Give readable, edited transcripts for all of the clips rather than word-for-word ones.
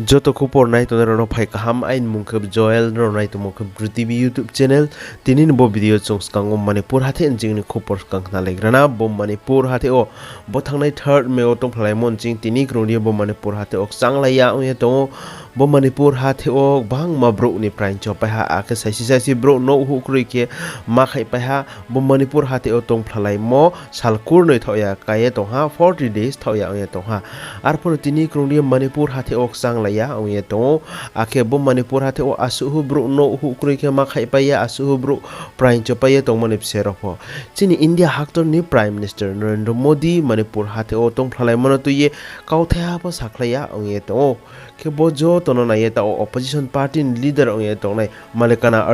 Joto Khupo nai to ro phai kaham ain mungkhab Joel ro nai to mungkhab Bru Tv Youtube channel tinin bo video chongs kang Manipur hathe jing ni Khupor kang na legrana bo Manipur hathe o bo thangnai third me o tong phlai mon jing tini kroni bo Manipur hathe ok changlai ya o to bo Manipur hathe o bang ma bro ni prain cho pa ha ake saisi bro no hu krui ke ma khai pa ha bo Manipur hathe o tong phlai mo salkur noi thoya kaye to ha 40 days thoya o to ha arpor tini kroni Manipur hathe ok changlai ya o to ake bo Manipur hathe o asu hu bro no hu krui ke ma khai pa ya asu hu bro prain cho pa ye tong manip sero pho chini India haktor ni Prime Minister Narendra Modi Manipur hathe o tong phlai mono tu ye kau thaya pa saklaya o to ke bojo tono na yeta opposition party leader ong etong nai Malikana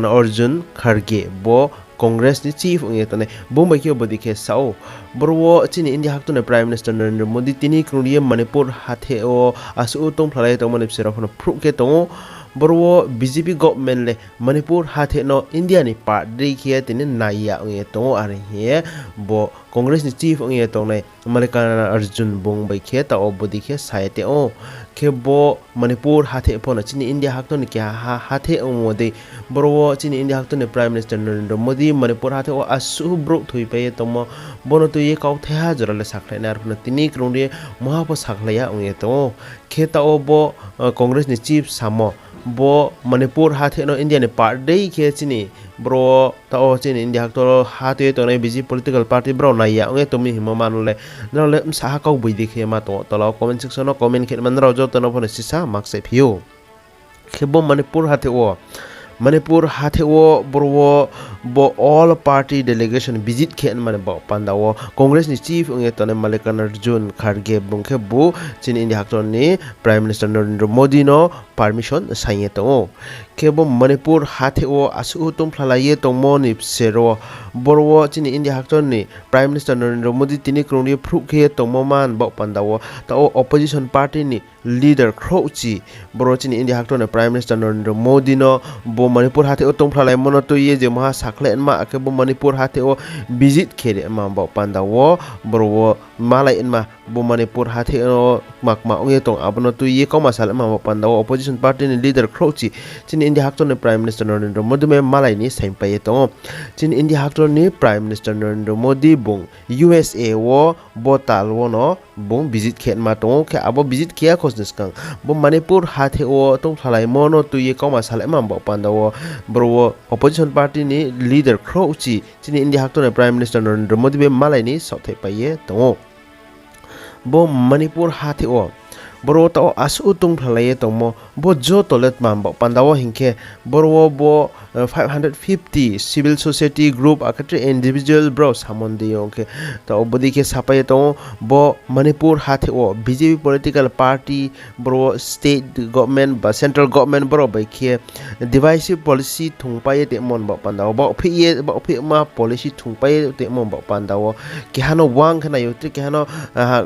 Arjun Kharge bo Congress ni chief ong etone bombai ke bodi ke sao borwo chini India hakto na Prime Minister Narendra Modi tini kruniye Manipur hathe o asu tong phalai tong manip sera phone phru ke tong borwo BJP government le Manipur hathe no India ni party ke tini naya ong etong are he bo Congress ni chief ong etong nai Malikana Arjun bombai ke ta o bodi ke saite o ke bo Manipur hathe phone chini India hakto ni kya hathe o mode borwo chini India hakto ni Prime Minister Narendra Modi Manipur hathe o asu bro thui pe tomo bono tu ye kau thya jorale saklai nar phone tini krongri moha po saklaya ong eto kheta o bo Congress ni chief samo bo Manipur hathe no India ni party ke chini bro ta o chini India hakto hathe to nai biji political party bro na ya ong eto mi himo manule nole sa kau bui dikhe ma to tala comment section no comment khet man ro jo to no phone sisa makse view khebo Manipur hathe o borwo bo all party delegation visit khen mane ba pandawo Congress ni chief ong etone Malikana Arjun Kharge bungkhe bu chin India hakton ni Prime Minister Narendra Modi no permission saye to kebo Manipur hathe o asu tum phlalaye tongmo ni sero borwo chin India hakton ni Prime Minister Narendra Modi tini krongni phruke tongmo man ba pandawo ta o opposition party ni leader khrochi boro chin India hakton ni Prime Minister Narendra Modi no bo Manipur hathe o tong phlai mono to ye je maha sakle ma ake bo Manipur hathe o visit khere ma ba pandawo borwo malai ma bo Manipur hathe o makma ong tong abono to ye koma sal ma ba pandawo opposition party ni leader khrochi chin India hakton ni Prime Minister Narendra Modi me malai ni saim pai to chin India hakton ni Prime Minister Narendra Modi bung USA wo botal wo no bung visit khet ma to ke abo visit kia khosnes kang bo Manipur hathe o tong phlai mono to ye koma sal ma ba pandawo bro opposition party ni leader khrochi chin India hakton ni Prime Minister Narendra Modi be malai ni sothai pai to bo Manipur hathe o boro ta asu tung phlai tongmo bo jo tolet mam ba pandawo hingke boro bo 550 civil society group akatre individual bro samonde yonke ta obodi ke sapai to bo Manipur hathe o BJP political party bro state government ba central government bro ba ke divisive policy thungpai te mon ba pandawo ba phi ma policy thungpai te mon ba pandawo ke hano wang khana yote ke hano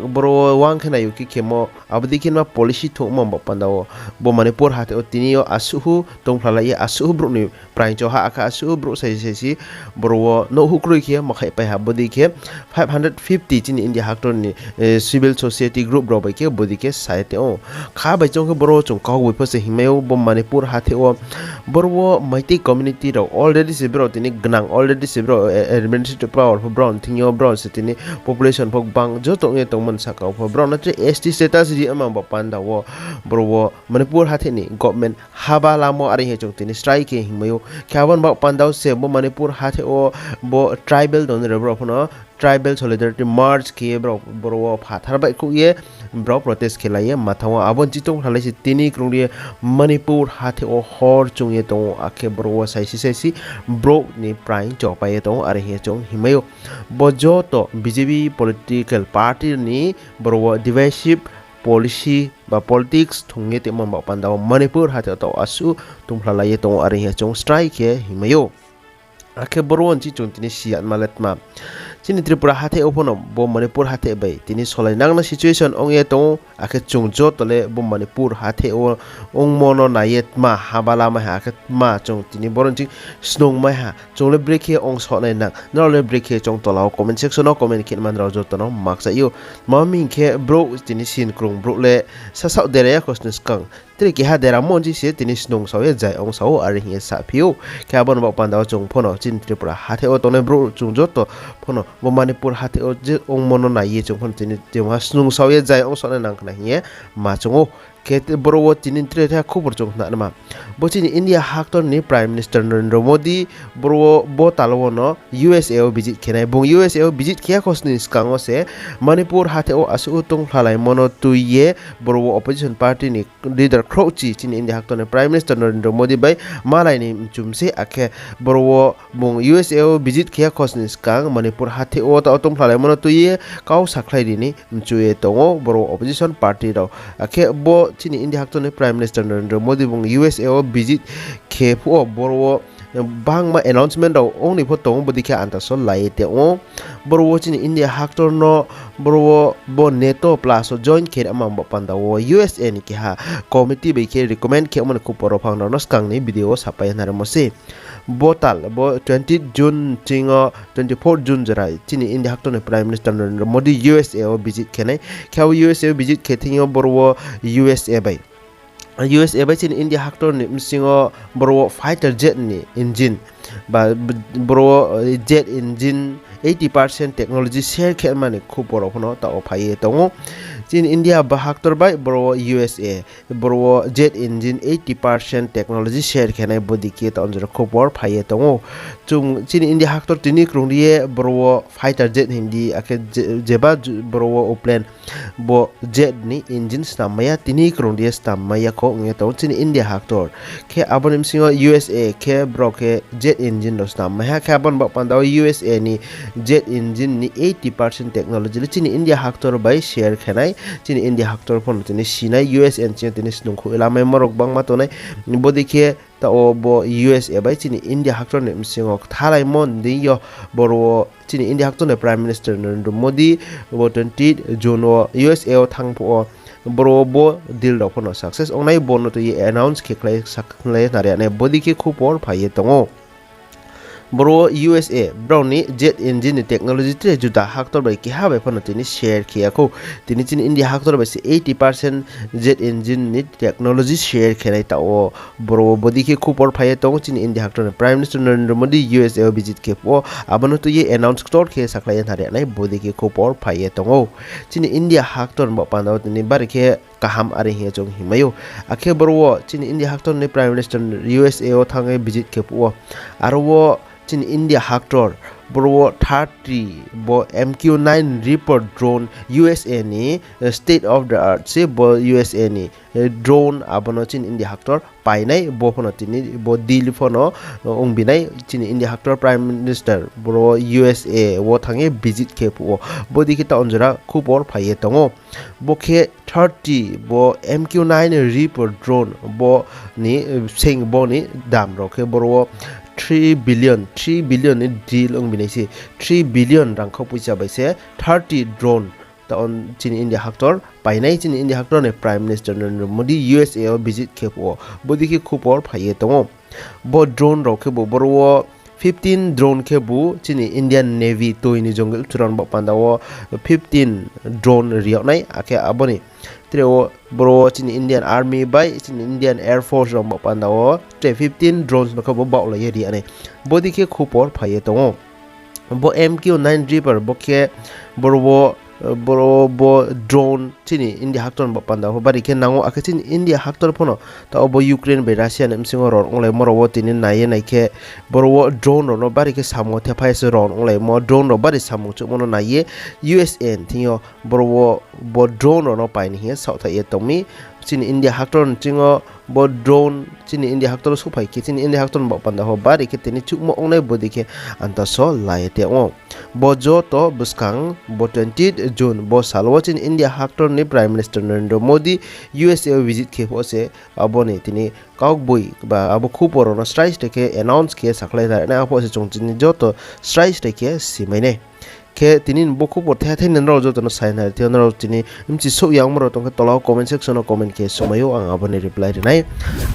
bro wang khana yuki kemo abdi ma policy thungmo ba pandawo bo Manipur hathe o tinio asuhu tongphlai asuhu bro ni prain cho ha aka asuhu bro sai bro no hukrui ke makhai pai ha bodi ke 550 chin India hakton ni civil society group bro bai ke bodi ke site o kha bai chong ke bro chong ka wi phase himeo bo Manipur hathe o bro maiti community ro already se bro tini gnang already se bro administrative power for brown thingyo bro se tini population phok bang jo to nge tongman sakau for brown na ST status ri ama pandawo bro Manipur hathe ni government haba lamo ari he chong tini strike ke hingmayo khaban ba pandaw se bo Manipur hathe o bo tribal don re bro phono tribal solidarity march ke bro phathar ba ku ye bro protest khelaye mathawa abon chitong halai si tini krungri Manipur hathe o hor chung ye to akhe bro saisi bro ni prime cho pa ye to ari he chong himayo bo jo to BJP political party ni bro divisive policy ba politics thunge te mon ba pandaw Manipur hathe to asu tumhlala ye to ari he chong strike he himayo akhe boron chi chung tini siat maletma chini Tripura hathe opono bo Manipur hathe bai tini solai nangna situation ongye to ake chungjo tole bo Manipur hathe o ongmo no nayet ma habala ma ha ake ma chung tini boronchi snong ma ha chongle break he ong so nai nang nole break he chong tolao comment section no comment kin man raw jotono maksa yo mami ke bro tini sin krung bro le sa dere ya kosnes kang tri ki ha dera monji se tini snong so ye jai ong so ari he sa phiu kya bon ba panda chung phono chin Tripura hathe o tone bro chung joto phono bo Manipur hathe o je ong mono na ye chung phon tini tewa snung so ye jai ong so na nang khna ye ma chungo kete boro tinin tre tha khubur chung na ma bo chini India haktor ni Prime Minister Narendra Modi boro bo talwo no USA o visit khenai bung USA o visit khia khosni skango se Manipur hathe o asu tung phalai mono tuye boro opposition party ni leader Khrochi chini India haktor ni Prime Minister Narendra Modi bai malai ni chumse akhe boro bung USA o visit khia khosni skang Manipur hathe o ta tung phalai mono tuye kau saklai ni mchuye tongo boro opposition party ro akhe bo chini India haktor ni Prime Minister Narendra Modi bung USA o visit khepu boro bang ma announcement daw ongni pho tong bodi kha anta so lai te o boro chini India haktor no boro bo NATO plus join khe amam ba panda o USA ni ki ha committee be khe recommend khe mon Khuporo phang no skang ni video sapai na mo se botal bo 20 June chingo 24 June jarai chini India haktor ni Prime Minister Narendra Modi USA o visit khenai khaw USA visit khe thingo boro USA bai USA bai chini India haktor ni msingo boro fighter jet ni engine ba boro jet engine 80% technology share khe mane Khuporo phono ta ophai tongo chin India ba haktor bai boro USA boro jet engine 80% technology share khenai bodi ke ta onjor Khupor phai tongo chung chin India haktor tini krungriye boro fighter jet hindi ake jeba boro plane bo jet ni engine stamaya tini krungriye stamaya ko nge to chin India haktor ke abonim singo USA ke bro ke jet engine do stamaya ke abon ba pandao USA ni jet engine ni 80% technology le chin India haktor bai share khenai chin India haktor phon tini sinai USA chin tini snungkhu elamai morok bangma tonai bodi ke ta o bo USA bai chin India haktor ne msingo thalai mon de yo boro chin India haktor ne Prime Minister Narendra Modi bo 20 June o USA o thangpo boro bo deal do phono success onai bono to ye announce ke klai saklai nare ne bodi ke Khupor phai tongo boro USA browni jet engine technology tre juda haktor bai ki ha bai phono tini share khia ko tini chin India haktor bai 80% jet engine ni technology share khenai ta o boro bodi ke Khupor phai tongo chin India haktor Prime Minister Narendra Modi USA visit ke po abono to ye announce tor ke saklai nare nai bodi ke Khupor phai tongo chin India haktor ba pandao tini bar ke kaham ari he jong himayo akhe boro chin India haktor ni Prime Minister USA o thangai visit ke po arwo chin India haktor bro 30 bo MQ9 Reaper Drone USA ni state of the art se bo USA ni drone abono chin India haktor painai bo phono tini bo deal phono ongbinai chin India haktor Prime Minister bro USA wo thange visit ke pu bodi kita onjora Khupor phai tongo bo khe 30 bo MQ9 Reaper Drone bo ni sing bo ni dam ro khe bro 3 billion ni deal ong binai si 3 billion rang khau puisa bai se 30 drone ta on chin India haktor painai chin India haktor ne Prime Minister Narendra Modi USA o visit khepo bodi ki Khupor phai tongo bo drone ro khebo boro 15 drone khebu chini Indian Navy toini jungle turan ba pandawo 15 drone riok nai ake aboni treo bro chini Indian Army bai chini Indian Air Force rom ba pandawo 15 drones no khabo ba la yeri ane bodi ke Khupor phai tongo bo MQ9 Reaper bo ke boro drone chini India haktor ba panda ho bari ke nango akachin India haktor phono ta obo Ukraine be Russia nem singo ron onglai moro tinin naye naike boro drone no bari ke samo the phai se ron onglai mo drone no bari samo chu mono naye USN thio boro drone no paini he south ye tomi chini India haktor chingo bo drone chini India haktor su phai ke chini India haktor ba panda ho bari ke tini chukmo onglai bodi ke anta so lai te o bo jo to buskang bo 20 June bo salwa chin India haktor ni Prime Minister Narendra Modi USA visit ke hose abone tini Kaubru ba abo Khuporo no strike ke announce ke saklai da na apo se chongchin jo to strike ke simaine ke tinin boku por the the nen ro jo tono sign har the ro tini imchi so yang maro tong tola comment section o comment ke somayo ang abone reply rinai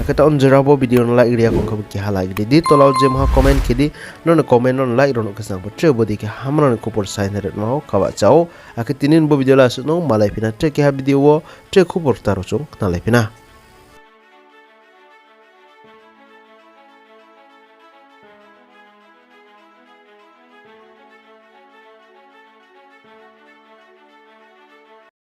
akata on jerabo video no like ria kong ke hala di tola je ma comment ke di no comment no like ro no kesang po tre bodi ke hamra no kupor sign har no kawa chao akatinin bo video la su no malai pina tre ke ha video wo tre kupor taro chung na lai pina